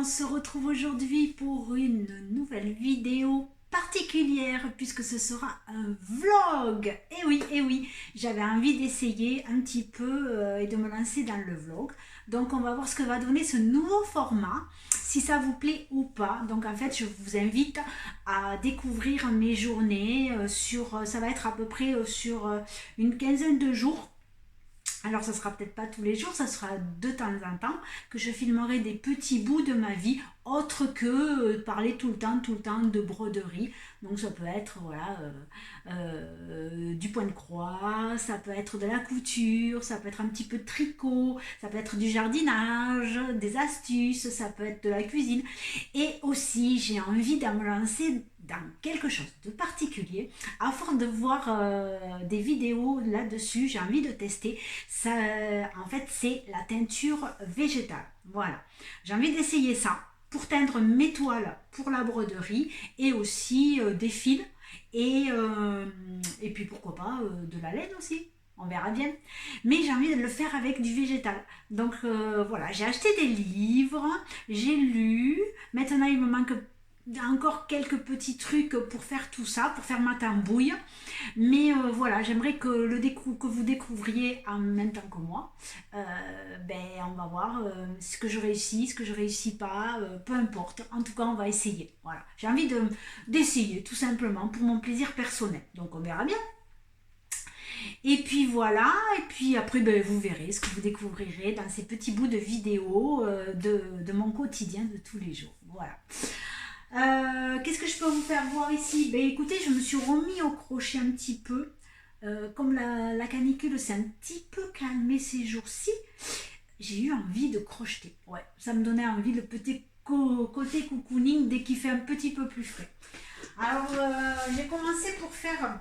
on se retrouve aujourd'hui pour une nouvelle vidéo particulière puisque ce sera un vlog. Et oui, j'avais envie d'essayer un petit peu et de me lancer dans le vlog. Donc on va voir ce que va donner ce nouveau format, si ça vous plaît ou pas. Donc en fait je vous invite à découvrir mes journées ça va être à peu près sur une quinzaine de jours. Alors ça sera peut-être pas tous les jours, ça sera de temps en temps que je filmerai des petits bouts de ma vie, autre que parler tout le temps de broderie. Donc ça peut être voilà du point de croix, ça peut être de la couture, ça peut être un petit peu de tricot, ça peut être du jardinage, des astuces, ça peut être de la cuisine. Et aussi j'ai envie de me lancer dans quelque chose de particulier afin de voir des vidéos là-dessus. J'ai envie de tester ça. En fait c'est la teinture végétale, voilà, j'ai envie d'essayer ça pour teindre mes toiles pour la broderie et aussi des fils et puis pourquoi pas de la laine aussi, on verra bien. Mais j'ai envie de le faire avec du végétal. Donc voilà, j'ai acheté des livres, j'ai lu. Maintenant il me manque encore quelques petits trucs pour faire tout ça, pour faire ma tambouille. Mais voilà, j'aimerais que vous découvriez en même temps que moi. On va voir ce que je réussis, ce que je réussis pas, peu importe. En tout cas, on va essayer. Voilà, j'ai envie d'essayer tout simplement pour mon plaisir personnel. Donc on verra bien. Et puis voilà, et puis après vous verrez ce que vous découvrirez dans ces petits bouts de vidéos de mon quotidien de tous les jours. Voilà. Qu'est-ce que je peux vous faire voir ici? Écoutez, je me suis remis au crochet un petit peu. Comme la canicule s'est un petit peu calmée ces jours-ci, j'ai eu envie de crocheter. Ouais, ça me donnait envie, le petit côté cocooning dès qu'il fait un petit peu plus frais. Alors, j'ai commencé pour faire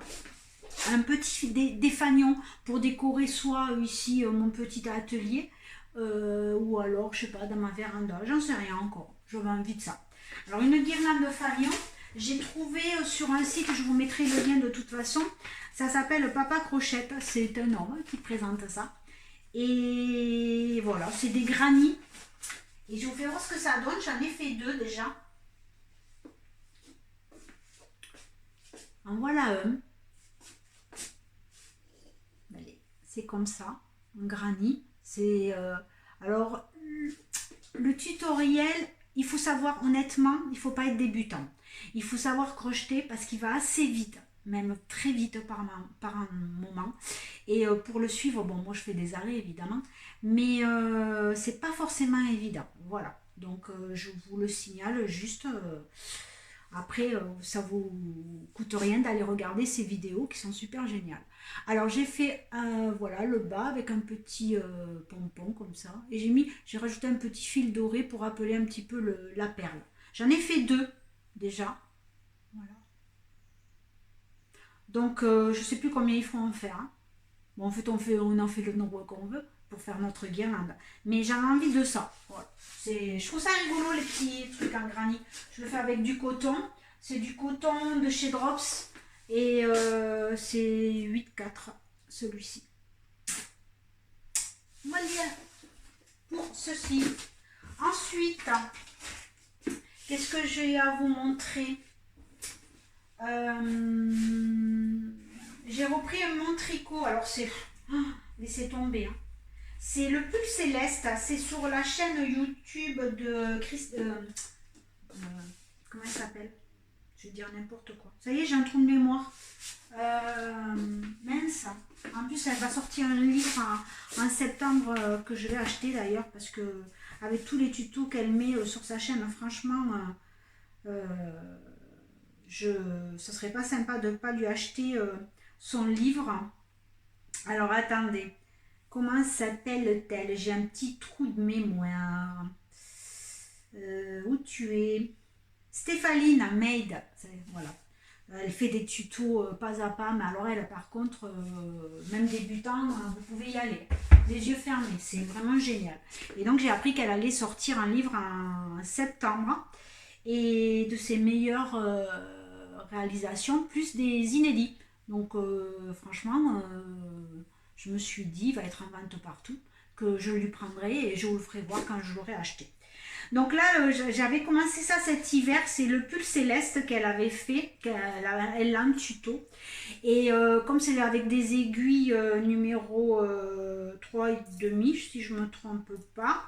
un petit des fanions pour décorer soit ici mon petit atelier ou alors, je sais pas, dans ma véranda. J'en sais rien encore. J'avais envie de ça. Alors une guirlande de fanion, j'ai trouvé sur un site, je vous mettrai le lien de toute façon, ça s'appelle Papa Crochette, c'est un homme qui présente ça. Et voilà, c'est des granits. Et je vous fais voir ce que ça donne, j'en ai fait deux déjà. En voilà un. C'est comme ça, un granit. C'est alors le tutoriel. Il faut savoir, honnêtement, il ne faut pas être débutant. Il faut savoir crocheter parce qu'il va assez vite, même très vite par un moment. Et pour le suivre, bon, moi je fais des arrêts évidemment, mais c'est pas forcément évident. Voilà, donc je vous le signale juste. Après, ça vous coûte rien d'aller regarder ces vidéos qui sont super géniales. Alors j'ai fait voilà le bas avec un petit pompon comme ça. Et j'ai rajouté un petit fil doré pour rappeler un petit peu la perle. J'en ai fait deux déjà. Voilà. Donc je sais plus combien il faut en faire. Hein. Bon, en fait, on en fait le nombre qu'on veut pour faire notre guirlande. Mais j'avais envie de ça. Voilà. Je trouve ça rigolo les petits trucs en granit. Je le fais avec du coton. C'est du coton de chez Drops. Et c'est 8,4 celui-ci. Voilà pour ceci. Ensuite, qu'est-ce que j'ai à vous montrer? J'ai repris mon tricot. Alors c'est... laissez tomber. Hein. C'est le pull céleste. C'est sur la chaîne YouTube de comment elle s'appelle? Je vais dire n'importe quoi. Ça y est, j'ai un trou de mémoire. Mince. En plus, elle va sortir un livre en septembre que je vais acheter d'ailleurs parce que avec tous les tutos qu'elle met sur sa chaîne, franchement, ce serait pas sympa de ne pas lui acheter son livre. Alors attendez, comment s'appelle-t-elle? J'ai un petit trou de mémoire. Où tu es? Stéphanie Maid, voilà. Elle fait des tutos pas à pas, mais alors elle, par contre, même débutant, vous pouvez y aller. Les yeux fermés, c'est vraiment génial. Et donc j'ai appris qu'elle allait sortir un livre en septembre et de ses meilleures réalisations, plus des inédits. Donc franchement, je me suis dit, il va être en vente partout, que je lui prendrai et je vous le ferai voir quand je l'aurai acheté. Donc là, j'avais commencé ça cet hiver, c'est le pull céleste qu'elle avait fait, elle l'a en tuto. Et comme c'est avec des aiguilles numéro 3,5, si je me trompe pas,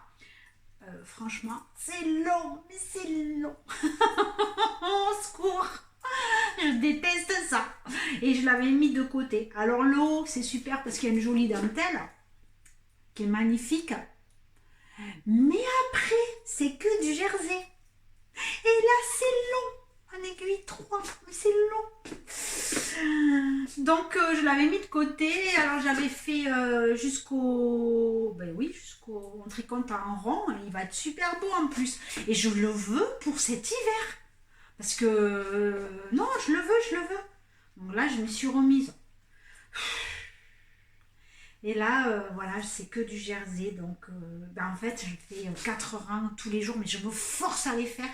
franchement, c'est long, mais c'est long. Au secours, je déteste ça. Et je l'avais mis de côté. Alors le haut, c'est super parce qu'il y a une jolie dentelle qui est magnifique. Mais après, c'est que du jersey. Et là, c'est long. En aiguille 3, mais c'est long. Donc, je l'avais mis de côté. Alors, j'avais fait jusqu'au... Ben oui, jusqu'au... On tricote en rond. Il va être super beau en plus. Et je le veux pour cet hiver. Parce que... non, je le veux. Donc là, je me suis remise. Et là, voilà, c'est que du jersey. Donc, en fait, je fais 4 rangs tous les jours, mais je me force à les faire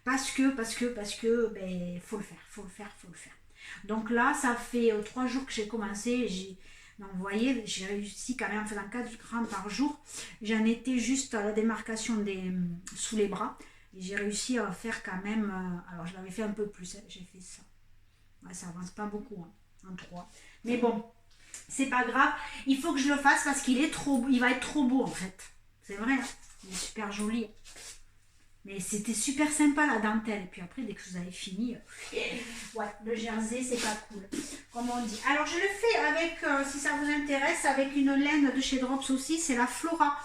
parce que, ben, faut le faire. Donc là, ça fait 3 jours que j'ai commencé. Donc, vous voyez, j'ai réussi quand même en faisant 4 rangs par jour. J'en étais juste à la démarcation sous les bras. Et j'ai réussi à faire quand même... alors, je l'avais fait un peu plus. Hein, j'ai fait ça. Ouais, ça avance pas beaucoup, hein, en 3. Mais bon... C'est pas grave, il faut que je le fasse parce qu'il va être trop beau en fait. C'est vrai, hein, il est super joli. Mais c'était super sympa la dentelle. Et puis après, dès que vous avez fini, ouais, le jersey, c'est pas cool, comme on dit. Alors je le fais avec, si ça vous intéresse, avec une laine de chez Drops aussi, c'est la Flora.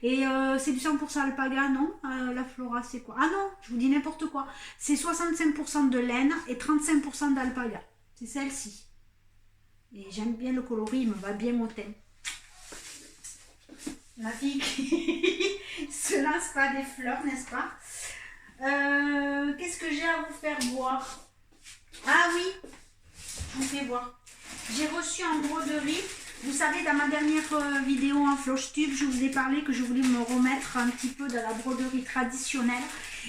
Et c'est du 100% alpaga, non la Flora, c'est quoi? Ah non, je vous dis n'importe quoi. C'est 65% de laine et 35% d'alpaga. C'est celle-ci. Et j'aime bien le coloris, il me va bien au teint. La fille qui se lance pas des fleurs, n'est-ce pas? Qu'est-ce que j'ai à vous faire voir? Ah oui, je vous fais voir. J'ai reçu en broderie. Vous savez, dans ma dernière vidéo en FlochTube, je vous ai parlé que je voulais me remettre un petit peu dans la broderie traditionnelle.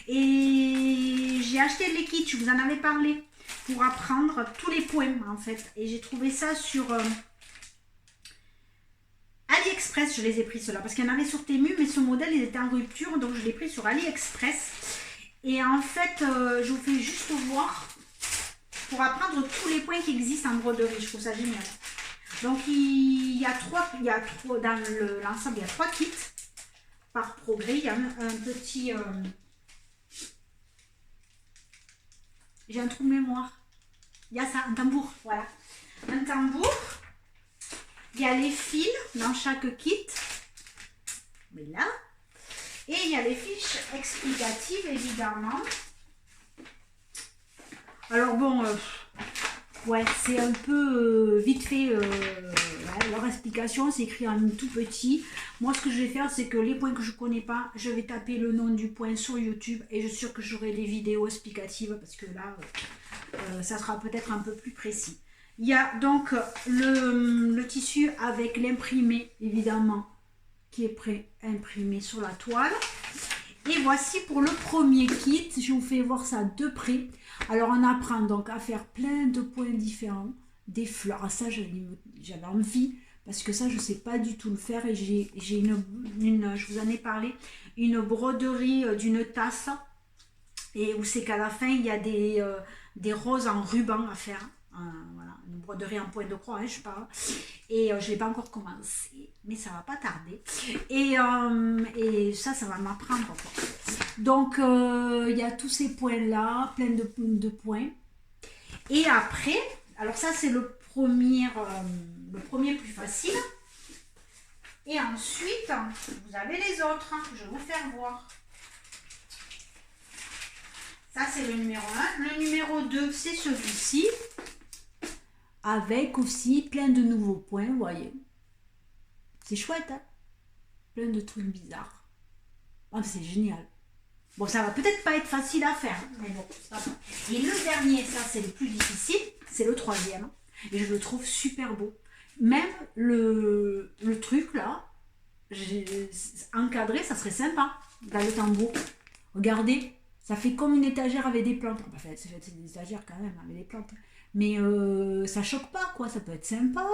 Et j'ai acheté les kits, je vous en avais parlé, pour apprendre tous les points en fait. Et j'ai trouvé ça sur AliExpress, je les ai pris ceux-là. Parce qu'il y en avait sur Temu, mais ce modèle il était en rupture, donc je l'ai pris sur AliExpress. Et en fait, je vous fais juste voir pour apprendre tous les points qui existent en broderie. Je trouve ça génial. Donc il y a trois dans l'ensemble, il y a 3 kits par progrès. Il y a un petit... j'ai un trou de mémoire. Il y a ça, un tambour, voilà. Un tambour. Il y a les fils dans chaque kit. Mais là. Et il y a les fiches explicatives, évidemment. Alors bon, ouais, c'est un peu vite fait. Ouais, leur explication, c'est écrit en tout petit. Moi, ce que je vais faire, c'est que les points que je ne connais pas, je vais taper le nom du point sur YouTube. Et je suis sûre que j'aurai les vidéos explicatives parce que là... ça sera peut-être un peu plus précis. Il y a donc le tissu avec l'imprimé, évidemment, qui est pré-imprimé sur la toile. Et voici pour le premier kit. Je vous fais voir ça de près. Alors, on apprend donc à faire plein de points différents. Des fleurs. Ça, j'avais envie. Parce que ça, je ne sais pas du tout le faire. Et j'ai je vous en ai parlé, une broderie d'une tasse. Et où c'est qu'à la fin, il y a des roses en ruban à faire. Voilà, une broderie en point de croix, hein, je parle. Et je ne l'ai pas encore commencé, mais ça va pas tarder. Et ça va m'apprendre. Donc, il y a tous ces points-là, plein de points. Et après, alors ça, c'est le premier plus facile. Et ensuite, vous avez les autres. Je vais vous faire voir. Ça, c'est le numéro 1. Le numéro 2, c'est celui-ci. Avec aussi plein de nouveaux points, vous voyez. C'est chouette, hein? Plein de trucs bizarres. Oh, c'est génial. Bon, ça va peut-être pas être facile à faire, mais bon, c'est pas grave. Et le dernier, ça, c'est le plus difficile. C'est le 3e. Et je le trouve super beau. Même le truc, là, encadré, ça serait sympa. Dans le tambour. Regardez. Ça fait comme une étagère avec des plantes. Enfin, c'est une étagère quand même avec des plantes. Mais ça choque pas, quoi. Ça peut être sympa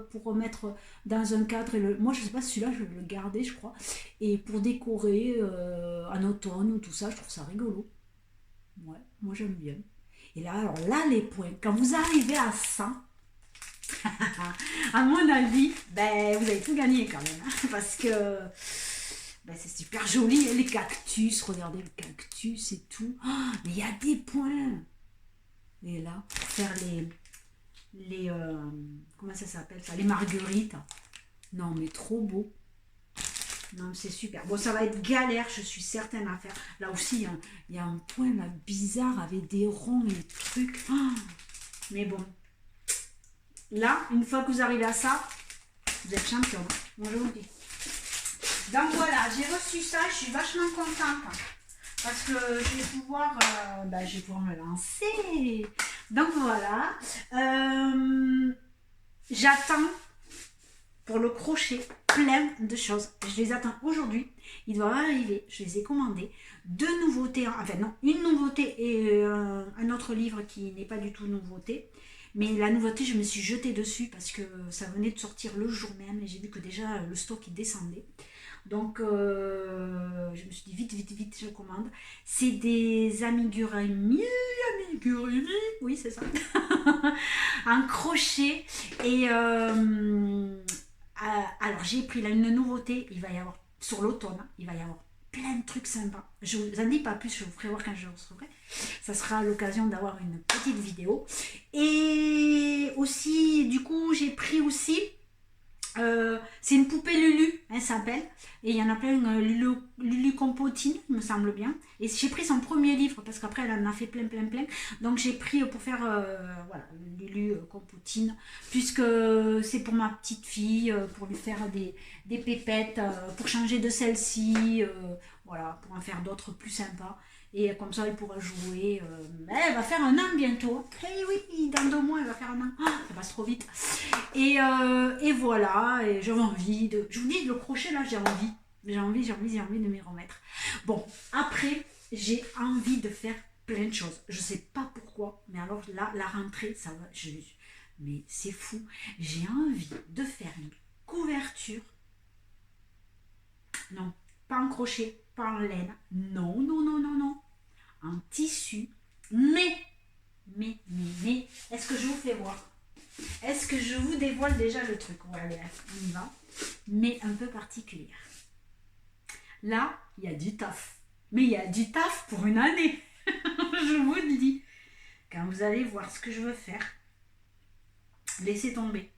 pour mettre dans un cadre. Moi, je sais pas, celui-là, je vais le garder, je crois. Et pour décorer en automne ou tout ça, je trouve ça rigolo. Ouais, moi j'aime bien. Et là, alors là, les points. Quand vous arrivez à ça, à mon avis, ben, vous avez tout gagné quand même. Hein, parce que ben, c'est super joli, hein, les cactus. Regardez le cactus et tout. Oh, mais il y a des points. Et là, pour faire comment ça s'appelle ça? Les marguerites. Non, mais trop beau. Non, c'est super. Bon, ça va être galère, je suis certaine à faire. Là aussi, hein, il y a un point là, bizarre avec des ronds et des trucs. Oh, mais bon. Là, une fois que vous arrivez à ça, vous êtes champion. Bon, je vous dis. Donc voilà, j'ai reçu ça, je suis vachement contente. Parce que je vais pouvoir, je vais pouvoir me lancer. Donc voilà. J'attends pour le crochet plein de choses. Je les attends aujourd'hui. Ils doivent arriver. Je les ai commandés. Deux nouveautés. Enfin non, une nouveauté et un autre livre qui n'est pas du tout nouveauté. Mais la nouveauté, je me suis jetée dessus parce que ça venait de sortir le jour même et j'ai vu que déjà le stock il descendait. Donc je me suis dit vite, je commande. C'est des amigurumi, oui c'est ça, un crochet. Et alors j'ai pris là une nouveauté, il va y avoir sur l'automne, il va y avoir plein de trucs sympas. Je vous en dis pas plus, je vous ferai voir quand je recevrai. Ça sera l'occasion d'avoir une petite vidéo. Et aussi, du coup, j'ai pris aussi c'est une poupée Lulu, elle s'appelle. Et il y en a plein, Lulu Compotine, il me semble bien. Et j'ai pris son premier livre, parce qu'après elle en a fait plein. Donc j'ai pris pour faire, voilà, Lulu Compotine, puisque c'est pour ma petite fille, pour lui faire des pépettes, pour changer de celle-ci, voilà, pour en faire d'autres plus sympas. Et comme ça, elle pourra jouer. Elle va faire un an bientôt. Eh oui, dans 2 mois, elle va faire un an. Oh, ça passe trop vite. Et voilà, et j'avais envie de... Je vous dis, le crochet, là, j'ai envie. J'ai envie de m'y remettre. Bon, après, j'ai envie de faire plein de choses. Je sais pas pourquoi, mais alors là, la rentrée, ça va... Mais c'est fou. J'ai envie de faire une couverture. Non, pas en crochet, pas en laine. Non. En tissu. Mais, est-ce que je vous fais voir? Est-ce que je vous dévoile déjà le truc? On va aller, on y va. Mais un peu particulière. Là, il y a du taf. Mais il y a du taf pour une année. Je vous le dis. Quand vous allez voir ce que je veux faire, laissez tomber.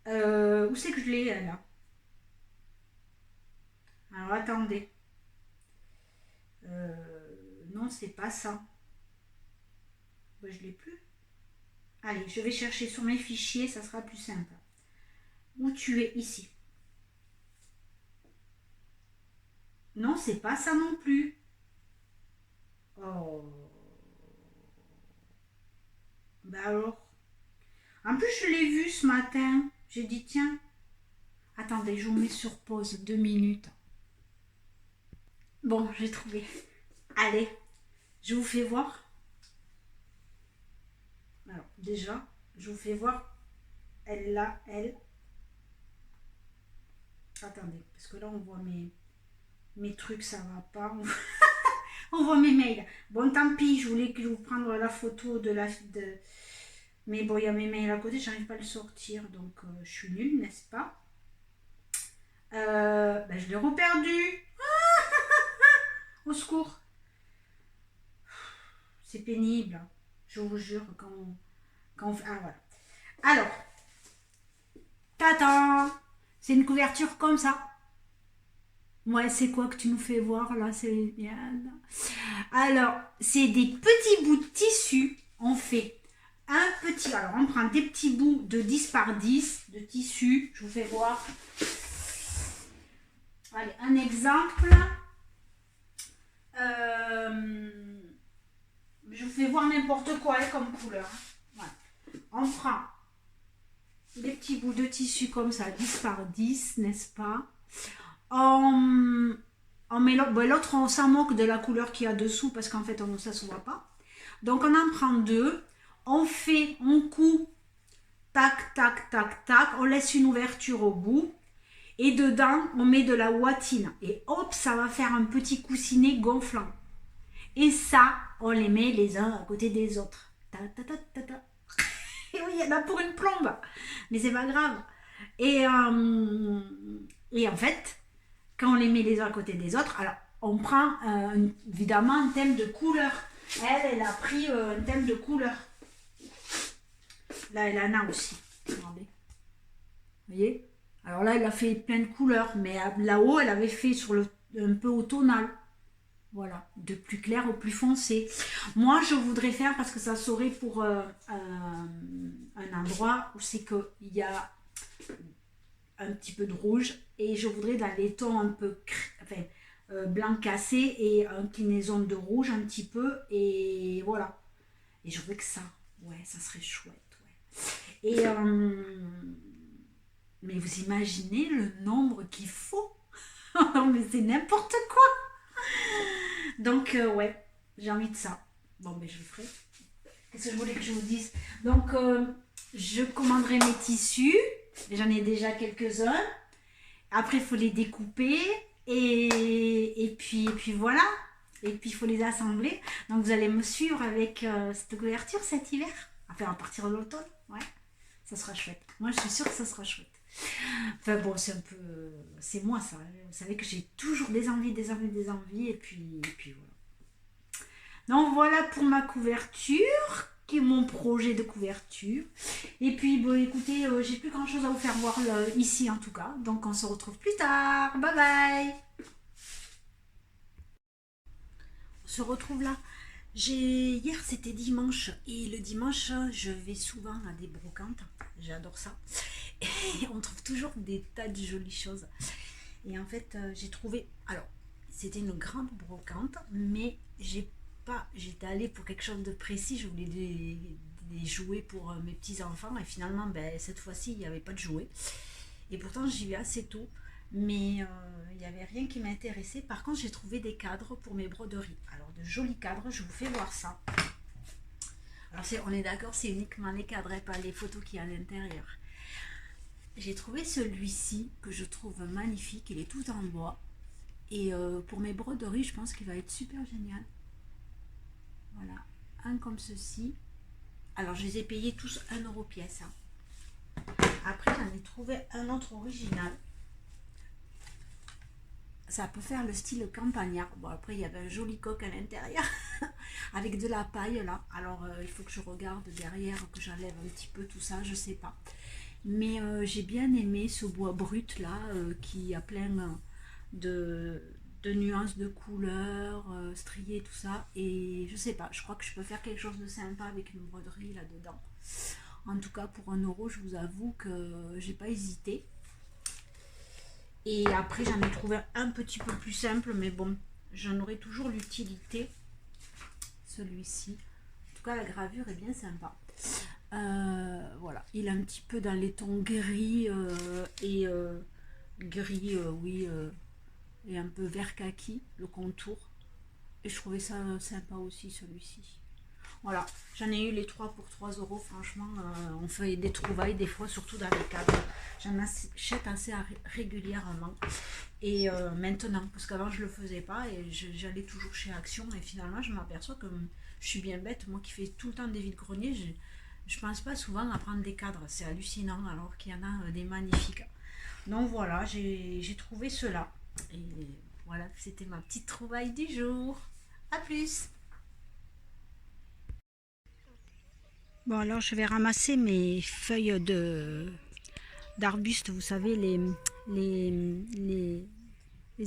Où c'est que je l'ai là? Alors attendez. Non, c'est pas ça. Ben, je l'ai plus. Allez, je vais chercher sur mes fichiers, ça sera plus simple. Où tu es? Ici. Non, c'est pas ça non plus. Oh. Bah alors. En plus, je l'ai vu ce matin. J'ai dit, tiens. Attendez, je vous mets sur pause 2 minutes. Bon, j'ai trouvé. Allez, je vous fais voir. Alors, déjà, je vous fais voir. Elle là, elle. Attendez, parce que là, on voit mes trucs, ça va pas. On voit mes mails. Bon, tant pis, je voulais que je vous prenne la photo de la... Mais bon, il y a mes mails à côté, j'arrive pas à le sortir, donc je suis nulle, n'est-ce pas? Je l'ai reperdu. Au secours. C'est pénible. Je vous jure, quand on fait... Ah, voilà. Alors, tata, c'est une couverture comme ça. Ouais, c'est quoi que tu nous fais voir là? C'est bien. Alors, c'est des petits bouts de tissu. On fait un petit... Alors, on prend des petits bouts de 10 par 10 de tissu. Je vous fais voir. Allez, un exemple. Je vous fais voir n'importe quoi comme couleur. Voilà. On prend des petits bouts de tissu comme ça, 10 par 10, n'est-ce pas? On on met l'autre, on s'en moque de la couleur qu'il y a dessous parce qu'en fait, ça ne se voit pas. Donc, on en prend deux. On coud, tac, tac, tac, tac. On laisse une ouverture au bout. Et dedans, on met de la ouatine. Et hop, ça va faire un petit coussinet gonflant. Et ça, on les met les uns à côté des autres. Ta, ta, ta, ta, ta. Et oui, il y en a pour une plombe. Mais c'est pas grave. Et en fait, quand on les met les uns à côté des autres, alors on prend évidemment un thème de couleur. Elle a pris un thème de couleur. Là, elle en a aussi. Regardez. Vous voyez? Alors là, elle a fait plein de couleurs, mais là-haut, elle avait fait un peu au tonal. Voilà, de plus clair au plus foncé. Moi, je voudrais faire, parce que ça serait pour un endroit où c'est qu'il y a un petit peu de rouge, et je voudrais dans les tons un peu blanc cassé et inclinaison de rouge un petit peu, et voilà. Et je voudrais que ça, ouais, ça serait chouette, ouais. Et mais vous imaginez le nombre qu'il faut? Mais c'est n'importe quoi. Donc, ouais, j'ai envie de ça. Bon, mais je le ferai. Qu'est-ce que je voulais que je vous dise? Donc, je commanderai mes tissus. J'en ai déjà quelques-uns. Après, il faut les découper. Et puis voilà. Et puis, il faut les assembler. Donc, vous allez me suivre avec cette couverture cet hiver. Enfin, à partir de l'automne. Ouais, ça sera chouette. Moi, je suis sûre que ça sera chouette. Enfin bon, c'est un peu... C'est moi ça. Vous savez que j'ai toujours des envies. Et puis voilà. Donc voilà pour ma couverture, qui est mon projet de couverture. Et puis bon, écoutez, j'ai plus grand chose à vous faire voir ici en tout cas. Donc on se retrouve plus tard. Bye bye. On se retrouve là. Hier c'était dimanche, et le dimanche je vais souvent à des brocantes. J'adore ça. Et on trouve toujours des tas de jolies choses. Et en fait, j'ai trouvé... Alors, c'était une grande brocante, mais j'étais allée pour quelque chose de précis. Je voulais des jouets pour mes petits-enfants. Et finalement, cette fois-ci, il n'y avait pas de jouets. Et pourtant, j'y vais assez tôt. Mais il n'y avait rien qui m'intéressait. Par contre, j'ai trouvé des cadres pour mes broderies. Alors, de jolis cadres, je vous fais voir ça. Alors, on est d'accord, c'est uniquement les cadres et pas les photos qu'il y a à l'intérieur. J'ai trouvé celui-ci que je trouve magnifique. Il est tout en bois. Et pour mes broderies, je pense qu'il va être super génial. Voilà, un comme ceci. Alors, je les ai payés tous 1 € pièce. Hein. Après, j'en ai trouvé un autre original. Ça peut faire le style campagnard. Bon, après, il y avait un joli coq à l'intérieur. Avec de la paille, là. Alors, il faut que je regarde derrière, que j'enlève un petit peu tout ça. Je sais pas. Mais j'ai bien aimé ce bois brut, là, qui a plein de nuances de couleurs, striées, tout ça. Et je sais pas, je crois que je peux faire quelque chose de sympa avec une broderie là-dedans. En tout cas, pour 1 €, je vous avoue que j'ai pas hésité. Et après, j'en ai trouvé un petit peu plus simple, mais bon, j'en aurai toujours l'utilité. Celui-ci. En tout cas, la gravure est bien sympa. Voilà, il est un petit peu dans les tons gris et gris, oui, et un peu vert kaki, le contour. Et je trouvais ça sympa aussi, celui-ci. Voilà, j'en ai eu les 3 pour 3 €. Franchement, on fait des trouvailles des fois, surtout dans les cadres. J'en achète assez régulièrement. Et maintenant, parce qu'avant je le faisais pas et j'allais toujours chez Action. Et finalement, je m'aperçois que je suis bien bête. Moi qui fais tout le temps des vides-greniers, je pense pas souvent à prendre des cadres. C'est hallucinant, alors qu'il y en a des magnifiques. Donc voilà, j'ai trouvé cela. Et voilà, c'était ma petite trouvaille du jour. A plus! Bon, alors je vais ramasser mes feuilles d'arbustes, vous savez, les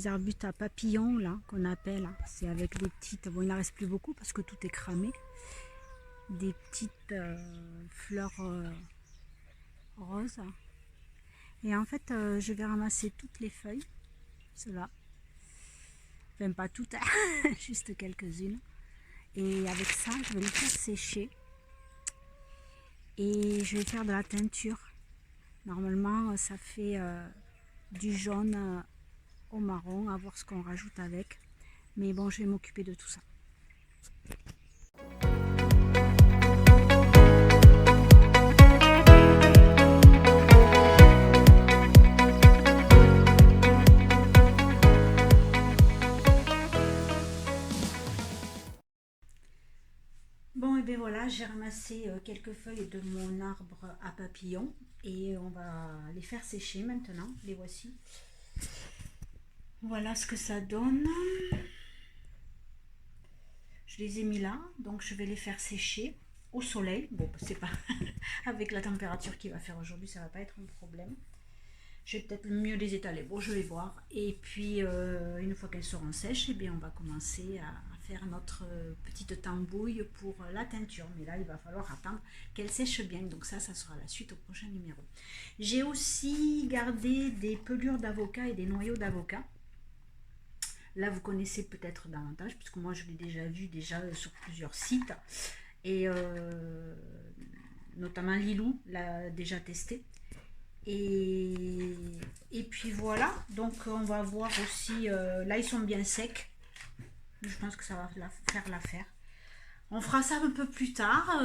arbustes à papillons, là, qu'on appelle. C'est avec des petites... Bon, il n'en reste plus beaucoup parce que tout est cramé. Des petites fleurs roses. Et en fait, je vais ramasser toutes les feuilles, cela. Enfin, pas toutes, juste quelques-unes. Et avec ça, je vais les faire sécher. Et je vais faire de la teinture. Normalement, ça fait du jaune au marron, à voir ce qu'on rajoute avec. Mais bon, je vais m'occuper de tout ça. Bon, et bien voilà, j'ai ramassé quelques feuilles de mon arbre à papillons et on va les faire sécher maintenant. Les voici. Voilà ce que ça donne. Je les ai mis là, donc je vais les faire sécher au soleil. Bon, c'est pas avec la température qu'il va faire aujourd'hui, ça va pas être un problème. Je vais peut-être mieux les étaler. Bon, je vais voir. Et puis, une fois qu'elles seront sèches, eh bien, on va commencer à faire notre petite tambouille pour la teinture. Mais là, il va falloir attendre qu'elle sèche bien. Donc ça sera la suite au prochain numéro. J'ai aussi gardé des pelures d'avocat et des noyaux d'avocat. Là, vous connaissez peut-être davantage, puisque moi, je l'ai déjà vu sur plusieurs sites. Et notamment Lilou l'a déjà testé. Et puis voilà, donc on va voir aussi, là ils sont bien secs, je pense que ça va faire l'affaire. On fera ça un peu plus tard,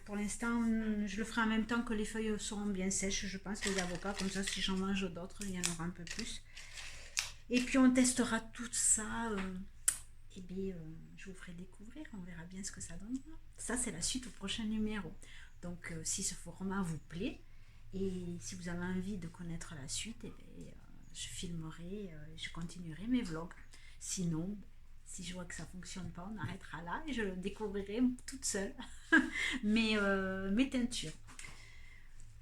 pour l'instant je le ferai en même temps que les feuilles seront bien sèches, je pense, les avocats, comme ça si j'en mange d'autres, il y en aura un peu plus. Et puis on testera tout ça, et bien je vous ferai découvrir, on verra bien ce que ça donne. Ça c'est la suite au prochain numéro, donc si ce format vous plaît, et si vous avez envie de connaître la suite, je filmerai, je continuerai mes vlogs. Sinon, si je vois que ça ne fonctionne pas, on arrêtera là et je le découvrirai toute seule. mes teintures.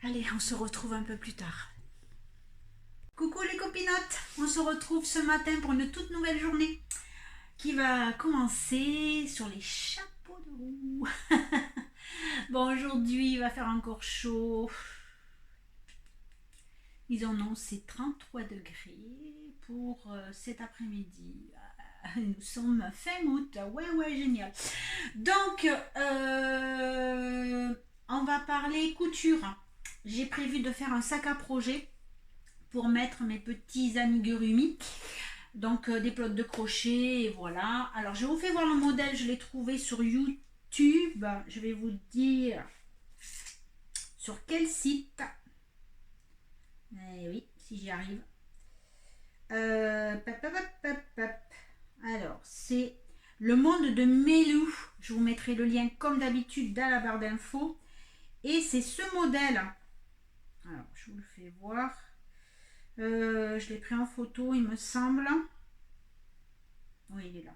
Allez, on se retrouve un peu plus tard. Coucou les copinottes, on se retrouve ce matin pour une toute nouvelle journée qui va commencer sur les chapeaux de roue. Bon, aujourd'hui, il va faire encore chaud. Ils ont annoncé 33 degrés pour cet après-midi. Nous sommes fin août. Ouais, génial. Donc, on va parler couture. J'ai prévu de faire un sac à projet pour mettre mes petits amigurumi. Donc, des pelotes de crochet, et voilà. Alors, je vous fais voir le modèle. Je l'ai trouvé sur YouTube. Je vais vous dire sur quel site. Eh oui, si j'y arrive. Alors, c'est le monde de Melou. Je vous mettrai le lien comme d'habitude dans la barre d'infos. Et c'est ce modèle. Alors, je vous le fais voir. Je l'ai pris en photo, il me semble. Oui, il est là.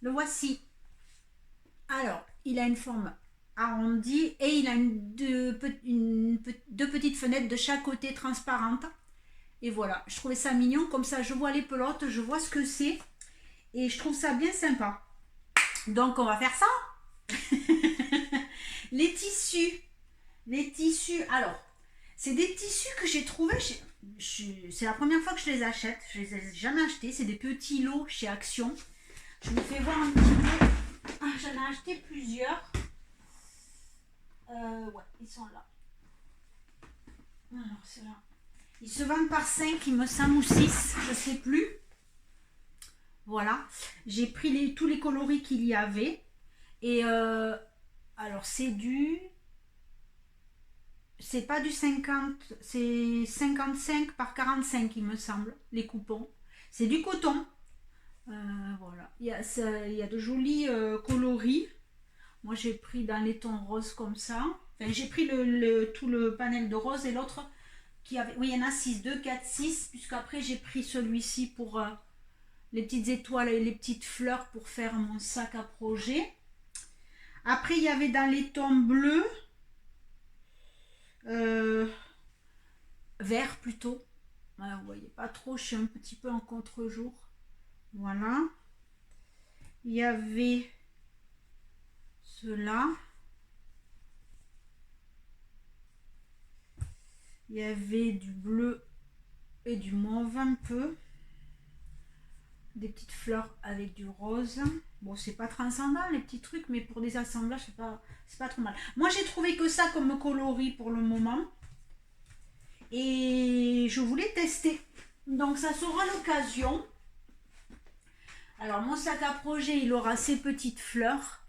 Le voici. Alors, il a une forme arrondi et il a deux petites fenêtres de chaque côté transparentes, et voilà, je trouvais ça mignon, comme ça je vois les pelotes, je vois ce que c'est et je trouve ça bien sympa. Donc on va faire ça. les tissus, alors c'est des tissus que j'ai trouvé c'est la première fois que je les achète, je les ai jamais achetés, c'est des petits lots chez Action. Je vous fais voir un petit peu. J'en ai acheté plusieurs. Ouais, ils sont là. Alors, c'est là. Ils se vendent par 5, il me semble, ou 6, je sais plus. Voilà. J'ai pris tous les coloris qu'il y avait. Et alors, c'est pas du 50, c'est 55 par 45, il me semble, les coupons. C'est du coton. Voilà. Il y a de jolis coloris. Moi, j'ai pris dans les tons roses comme ça. Enfin, j'ai pris tout le panel de rose et l'autre qui avait... Oui, il y en a 6, 2, 4, 6. Puisqu'après, j'ai pris celui-ci pour les petites étoiles et les petites fleurs pour faire mon sac à projet. Après, il y avait dans les tons bleus. Vert plutôt. Voilà, vous voyez pas trop, je suis un petit peu en contre-jour. Voilà. Il y avait... cela. Il y avait du bleu et du mauve un peu. Des petites fleurs avec du rose. Bon, c'est pas transcendant les petits trucs, mais pour des assemblages, c'est pas trop mal. Moi, j'ai trouvé que ça comme coloris pour le moment. Et je voulais tester. Donc ça sera l'occasion. Alors mon sac à projet, il aura ces petites fleurs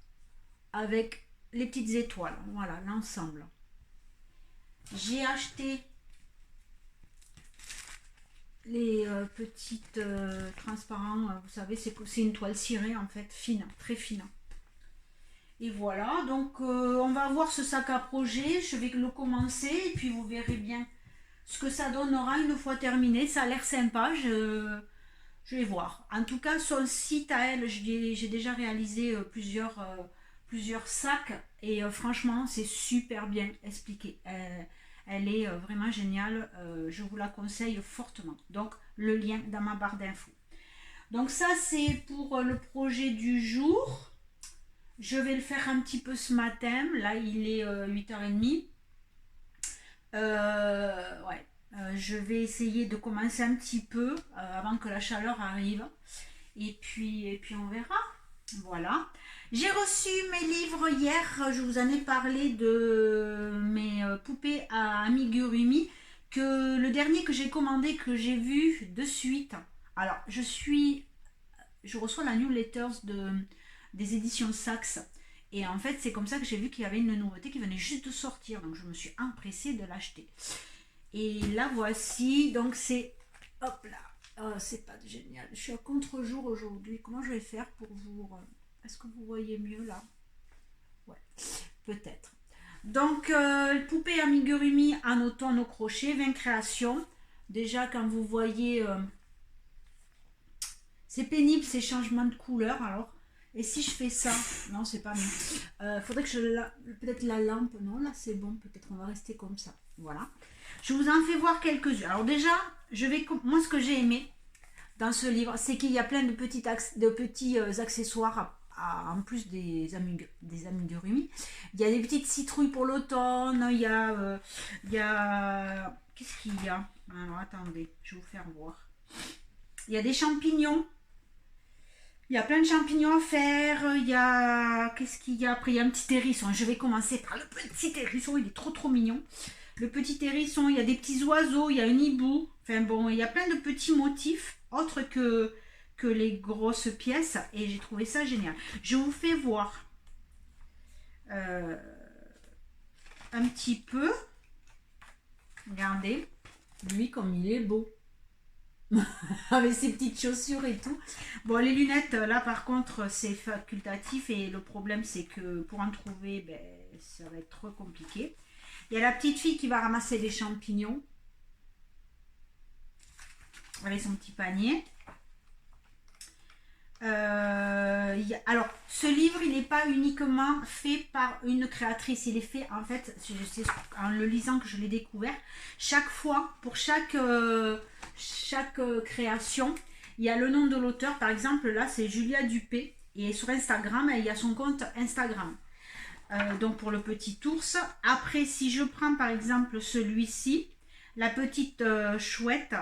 avec les petites étoiles. Voilà, l'ensemble. J'ai acheté les petites transparents, vous savez, c'est une toile cirée en fait, fine, très fine. Et voilà, donc on va voir ce sac à projet, je vais le commencer et puis vous verrez bien ce que ça donnera une fois terminé. Ça a l'air sympa, je vais voir. En tout cas, son site à elle, j'ai déjà réalisé plusieurs sacs et franchement, c'est super bien expliqué. Elle est vraiment géniale, je vous la conseille fortement. Donc, le lien dans ma barre d'infos. Donc ça, c'est pour le projet du jour. Je vais le faire un petit peu ce matin. Là, il est 8h30. Ouais. Je vais essayer de commencer un petit peu avant que la chaleur arrive. Et puis on verra. Voilà. J'ai reçu mes livres hier. Je vous en ai parlé de mes poupées à amigurumi. Que le dernier que j'ai commandé, que j'ai vu de suite. Alors, je reçois la newsletter des éditions Saxe. Et en fait, c'est comme ça que j'ai vu qu'il y avait une nouveauté qui venait juste de sortir. Donc, je me suis empressée de l'acheter. Et la voici. Donc, c'est... Hop là. Oh, c'est pas génial. Je suis à contre-jour aujourd'hui. Comment je vais faire pour vous... Est-ce que vous voyez mieux là? Ouais, peut-être. Donc, poupée amigurumi en automne au crochet, 20 créations. Déjà, quand vous voyez... c'est pénible ces changements de couleur alors. Et si je fais ça, non c'est pas mieux. Faudrait que peut-être la lampe, non là c'est bon, peut-être on va rester comme ça. Voilà. Je vous en fais voir quelques-unes. Alors déjà, moi ce que j'ai aimé dans ce livre, c'est qu'il y a plein de petits accessoires en plus des amigurumi. Il y a des petites citrouilles pour l'automne, il y a... Qu'est-ce qu'il y a? Alors attendez, je vais vous faire voir. Il y a des champignons. Il y a plein de champignons à faire. Il y a... Qu'est-ce qu'il y a? Après, il y a un petit hérisson. Je vais commencer par le petit hérisson. Il est trop mignon. Le petit hérisson, il y a des petits oiseaux. Il y a un hibou. Enfin bon, il y a plein de petits motifs autres que les grosses pièces. Et j'ai trouvé ça génial. Je vous fais voir un petit peu. Regardez. Lui, comme il est beau. Avec ses petites chaussures et tout. Bon, les lunettes, là par contre, c'est facultatif et le problème, c'est que pour en trouver, ben, ça va être trop compliqué. Il y a la petite fille qui va ramasser les champignons avec son petit panier. Alors, ce livre, il n'est pas uniquement fait par une créatrice, il est fait, en fait, c'est en le lisant que je l'ai découvert. Chaque fois, pour chaque création, il y a le nom de l'auteur. Par exemple, là, c'est Julia Dupé. Et sur Instagram, il y a son compte Instagram. Donc, pour le petit ours. Après, si je prends, par exemple, celui-ci, la petite chouette,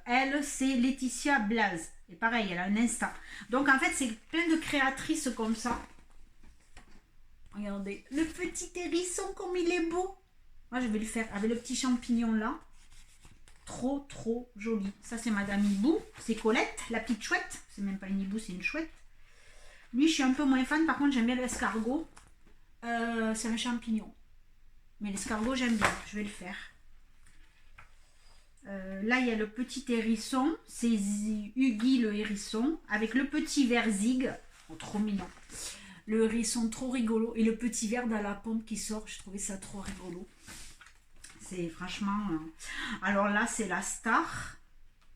elle, c'est Laetitia Blaze. Et pareil, elle a un Insta. Donc, en fait, c'est plein de créatrices comme ça. Regardez, le petit hérisson, comme il est beau. Moi, je vais le faire avec le petit champignon là. Trop joli. Ça, c'est Madame Hibou. C'est Colette, la petite chouette. C'est même pas une hibou, c'est une chouette. Lui, je suis un peu moins fan. Par contre, j'aime bien l'escargot. C'est un champignon. Mais l'escargot, j'aime bien. Je vais le faire. Là, il y a le petit hérisson. C'est Huggy le hérisson. Avec le petit verzig. Oh, trop mignon. Le hérisson, trop rigolo. Et le petit ver dans la pompe qui sort. Je trouvais ça trop rigolo. C'est franchement... Alors là, c'est la star.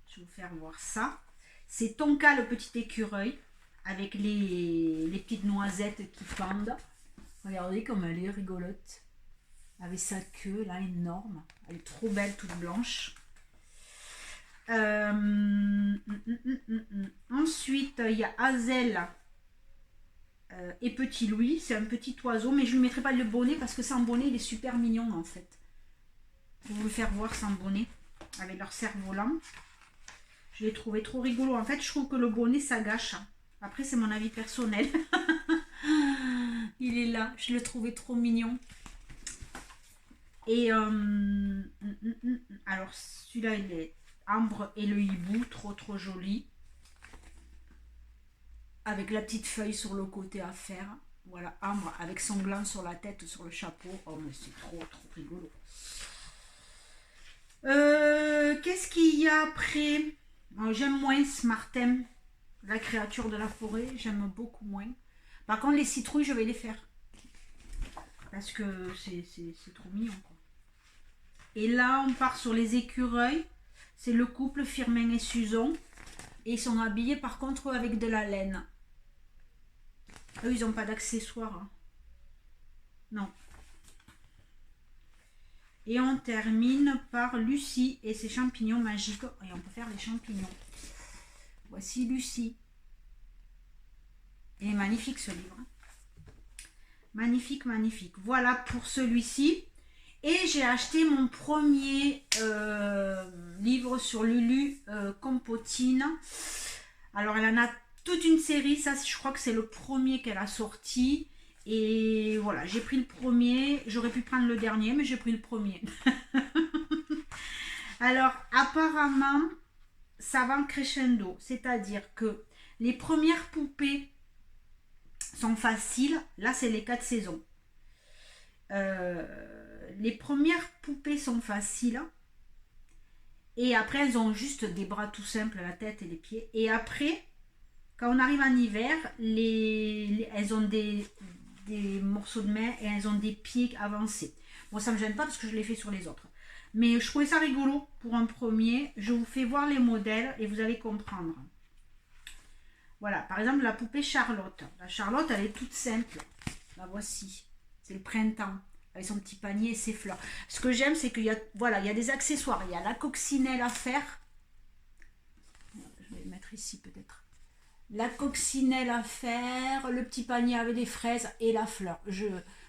Je vais vous faire voir ça. C'est Tonka, le petit écureuil. Avec les petites noisettes qui pendent. Regardez comme elle est rigolote. Avec sa queue, là, énorme. Elle est trop belle, toute blanche. Ensuite, il y a Hazel et Petit Louis. C'est un petit oiseau, mais je ne lui mettrai pas le bonnet parce que sans bonnet, il est super mignon, en fait. Je vais vous le faire voir sans bonnet, avec leur cerf-volant. Je l'ai trouvé trop rigolo. En fait, je trouve que le bonnet, ça gâche. Après, c'est mon avis personnel. Il est là. Je le trouvais trop mignon. Et alors, celui-là, il est Ambre et le hibou, trop joli. Avec la petite feuille sur le côté à faire. Voilà, Ambre avec son gland sur la tête, sur le chapeau. Oh, mais c'est trop rigolo. Qu'est-ce qu'il y a après? J'aime moins ce Martin, la créature de la forêt. J'aime beaucoup moins. Par contre, les citrouilles, je vais les faire. Parce que c'est trop mignon, quoi. Et là, on part sur les écureuils. C'est le couple Firmin et Susan. Et ils sont habillés, par contre, avec de la laine. Eux, ils n'ont pas d'accessoires. Hein. Non. Et on termine par Lucie et ses champignons magiques. Et on peut faire les champignons. Voici Lucie. Et magnifique ce livre. Magnifique, magnifique. Voilà pour celui-ci. Et j'ai acheté mon premier livre sur Lulu Compotine. Alors, elle en a toute une série. Ça, je crois que c'est le premier qu'elle a sorti. Et voilà, j'ai pris le premier. J'aurais pu prendre le dernier, mais j'ai pris le premier. Alors, apparemment, ça va en crescendo. C'est-à-dire que les premières poupées sont faciles. Là, c'est les 4 saisons. Les premières poupées sont faciles. Et après, elles ont juste des bras tout simples, la tête et les pieds. Et après, quand on arrive en hiver, elles ont des morceaux de main et elles ont des pieds avancés. Bon, ça ne me gêne pas parce que je l'ai fait sur les autres. Mais je trouvais ça rigolo pour un premier. Je vous fais voir les modèles et vous allez comprendre. Voilà, par exemple, la poupée Charlotte. La Charlotte, elle est toute simple. La voici. C'est le printemps. Avec son petit panier et ses fleurs. Ce que j'aime, c'est qu'il y a, voilà, il y a des accessoires. Il y a la coccinelle à faire. Je vais le mettre ici peut-être. La coccinelle à faire, le petit panier avec les fraises et la fleur.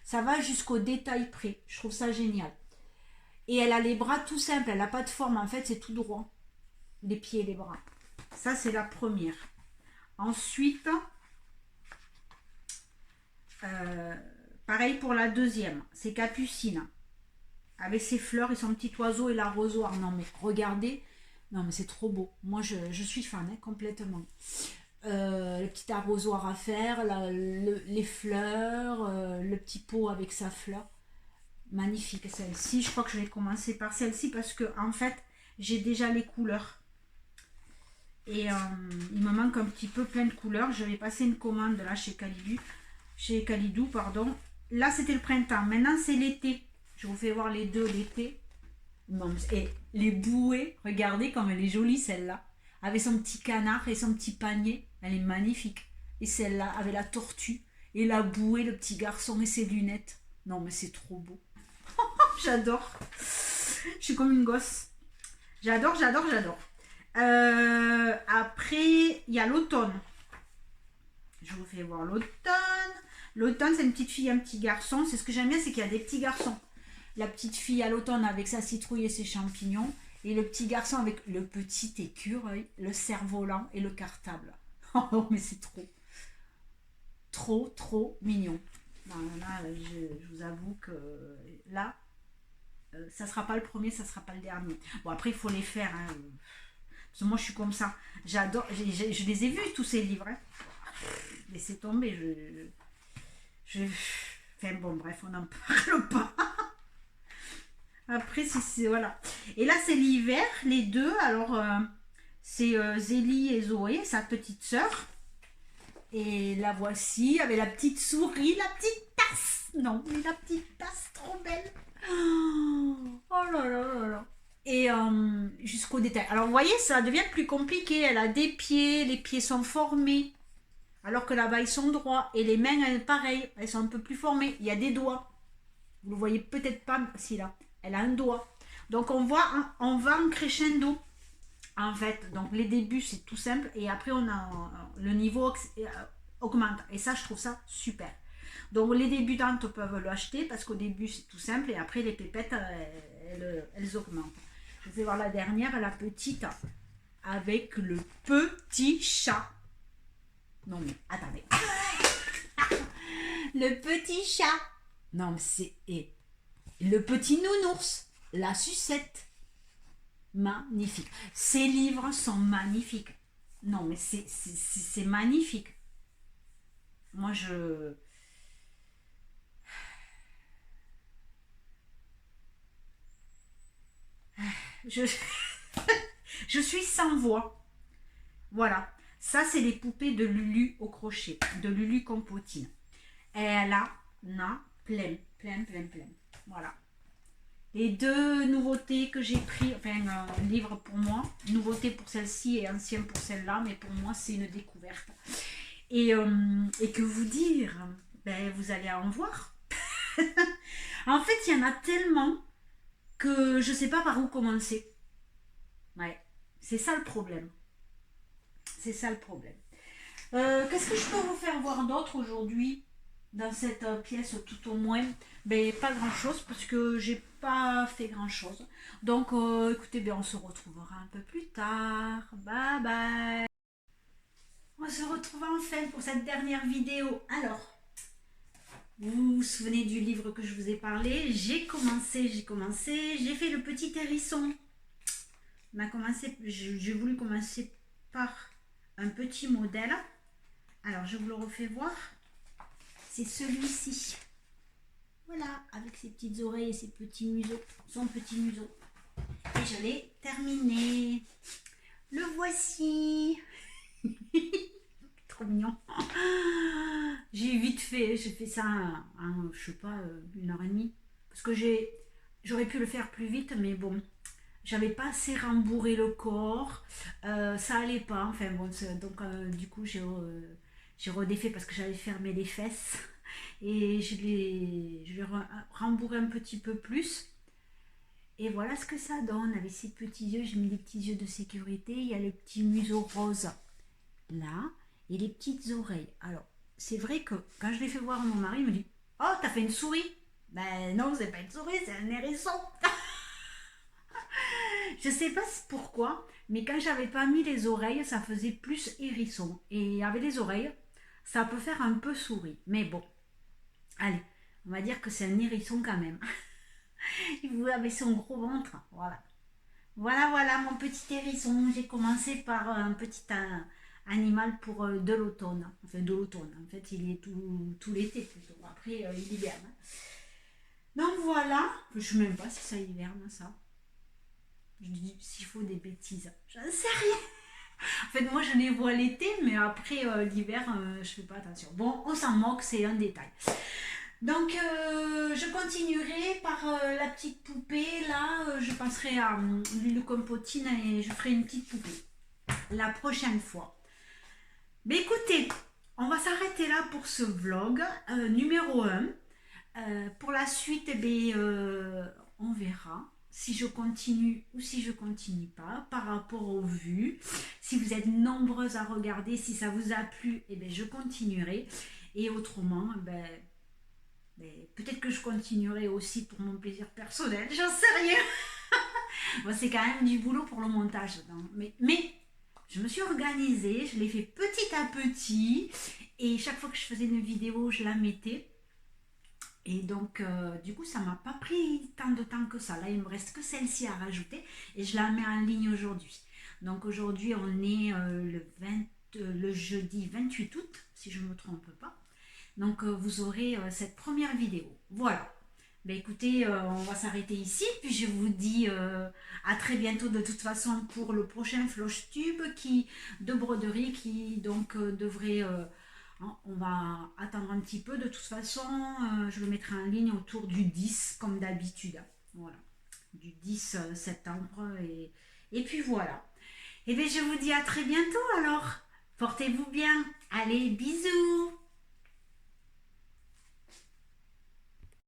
Ça va jusqu'au détail près. Je trouve ça génial. Et elle a les bras tout simples. Elle n'a pas de forme. En fait, c'est tout droit. Les pieds et les bras. Ça, c'est la première. Ensuite, pareil pour la deuxième, c'est Capucine. Avec ses fleurs et son petit oiseau et l'arrosoir. Non mais regardez, non mais c'est trop beau. Moi je suis fan, hein, complètement. Le petit arrosoir à faire, les fleurs, le petit pot avec sa fleur. Magnifique celle-ci. Je crois que je vais commencer par celle-ci parce que en fait j'ai déjà les couleurs. Et il me manque un petit peu plein de couleurs. Je vais passer une commande là chez Calidou, pardon. Là, c'était le printemps. Maintenant, c'est l'été. Je vous fais voir les deux l'été. Et les bouées, regardez comme elle est jolie, celle-là. Avec son petit canard et son petit panier. Elle est magnifique. Et celle-là, avec la tortue. Et la bouée, le petit garçon et ses lunettes. Non, mais c'est trop beau. J'adore. Je suis comme une gosse. J'adore. Après, il y a l'automne. Je vous fais voir l'automne. L'automne, c'est une petite fille et un petit garçon. C'est ce que j'aime bien, c'est qu'il y a des petits garçons. La petite fille à l'automne avec sa citrouille et ses champignons. Et le petit garçon avec le petit écureuil, le cerf-volant et le cartable. Oh, mais c'est trop mignon. Non, là, je vous avoue que là, ça ne sera pas le premier, ça ne sera pas le dernier. Bon, après, il faut les faire. Hein. Parce que moi, je suis comme ça. J'adore. Je les ai vus, tous ces livres. Hein. Laissez tomber. Enfin bon, bref, on n'en parle pas. Après, voilà. Et là, c'est l'hiver, les deux. Alors, c'est Zélie et Zoé, sa petite sœur. Et la voici avec la petite souris, la petite tasse. Non, mais la petite tasse, trop belle. Oh là là là là. Et jusqu'au détail. Alors, vous voyez, ça devient plus compliqué. Elle a des pieds, les pieds sont formés. Alors que là-bas, ils sont droits. Et les mains, pareil, elles sont un peu plus formées. Il y a des doigts. Vous ne le voyez peut-être pas, si là. Elle a un doigt. Donc, on va en crescendo. En fait, donc les débuts, c'est tout simple. Et après, le niveau augmente. Et ça, je trouve ça super. Donc, les débutantes peuvent l'acheter parce qu'au début, c'est tout simple. Et après, les pépettes, elles augmentent. Je vais voir la dernière, la petite, avec le petit chat. Non, mais attendez. Le petit chat. Non, mais c'est... le petit nounours. La sucette. magnifique. Ces livres sont magnifiques. Non, mais c'est magnifique. Moi, je, je suis sans voix. Voilà. Ça, c'est les poupées de Lulu au crochet, de Lulu Compotine. Et elle en a plein, plein, plein, plein. Voilà. Les deux nouveautés que j'ai pris, enfin un livre pour moi, nouveauté pour celle-ci et ancien pour celle-là, mais pour moi c'est une découverte. Et que vous dire, ben, vous allez en voir. En fait, il y en a tellement que je ne sais pas par où commencer. Ouais, c'est ça le problème. C'est ça le problème. Qu'est-ce que je peux vous faire voir d'autre aujourd'hui dans cette pièce tout au moins? Ben, pas grand chose parce que j'ai pas fait grand chose. Donc écoutez, ben, on se retrouvera un peu plus tard. Bye bye. On se retrouve enfin pour cette dernière vidéo. Alors, vous vous souvenez du livre que je vous ai parlé? J'ai commencé, j'ai fait le petit hérisson. J'ai voulu commencer par un petit modèle. Alors, je vous le refais voir. C'est celui-ci. Voilà, avec ses petites oreilles et ses petits museaux, son petit museau. Et je l'ai terminé. Le voici. Trop mignon. J'ai vite fait, j'ai fait ça je sais pas, 1 heure et demie. Parce que j'aurais pu le faire plus vite, mais bon, j'avais pas assez rembourré le corps. Ça allait pas, enfin bon, donc du coup j'ai redéfait parce que j'avais fermé les fesses. Et je l'ai rembourré un petit peu plus. Et voilà ce que ça donne avec ces petits yeux. J'ai mis les petits yeux de sécurité. Il y a les petits museaux roses là et les petites oreilles. Alors, c'est vrai que quand je l'ai fait voir à mon mari, il me dit: Oh, t'as fait une souris? Ben non, c'est pas une souris, c'est un hérisson. Je sais pas pourquoi, mais quand j'avais pas mis les oreilles, ça faisait plus hérisson. Et avec les oreilles, ça peut faire un peu souris. Mais bon, allez, on va dire que c'est un hérisson quand même. Il avait son gros ventre. Voilà. Voilà, voilà mon petit hérisson. J'ai commencé par un petit animal pour de l'automne. Enfin, de l'automne. En fait, il est tout l'été plutôt. Après, il hiberne. Donc voilà. Je ne sais même pas si ça hiberne, ça. Je dis s'il faut des bêtises. J'en sais rien. En fait, moi, je les vois l'été, mais après l'hiver, je fais pas attention. Bon, on s'en moque, c'est un détail. Donc, je continuerai par la petite poupée. Là, je passerai à l'huile compotine et je ferai une petite poupée la prochaine fois. Mais écoutez, on va s'arrêter là pour ce vlog numéro 1. Pour la suite, eh bien, on verra si je continue ou si je continue pas par rapport aux vues. Si vous êtes nombreuses à regarder, si ça vous a plu, eh bien, je continuerai. Et autrement, ben, peut-être que je continuerai aussi pour mon plaisir personnel, j'en sais rien. Bon, c'est quand même du boulot pour le montage. Mais je me suis organisée, je l'ai fait petit à petit. Et chaque fois que je faisais une vidéo, je la mettais. Et donc, du coup, ça m'a pas pris tant de temps que ça. Là, il me reste que celle-ci à rajouter. Et je la mets en ligne aujourd'hui. Donc aujourd'hui, on est le jeudi 28 août, si je ne me trompe pas. Donc vous aurez cette première vidéo. Voilà. Ben, écoutez, on va s'arrêter ici. Puis je vous dis à très bientôt de toute façon pour le prochain Floche Tube de broderie qui donc devrait... on va attendre un petit peu. De toute façon, je le mettrai en ligne autour du 10 comme d'habitude. Voilà. Du 10 septembre. Et puis voilà. Et bien je vous dis à très bientôt alors. Portez-vous bien. Allez, bisous.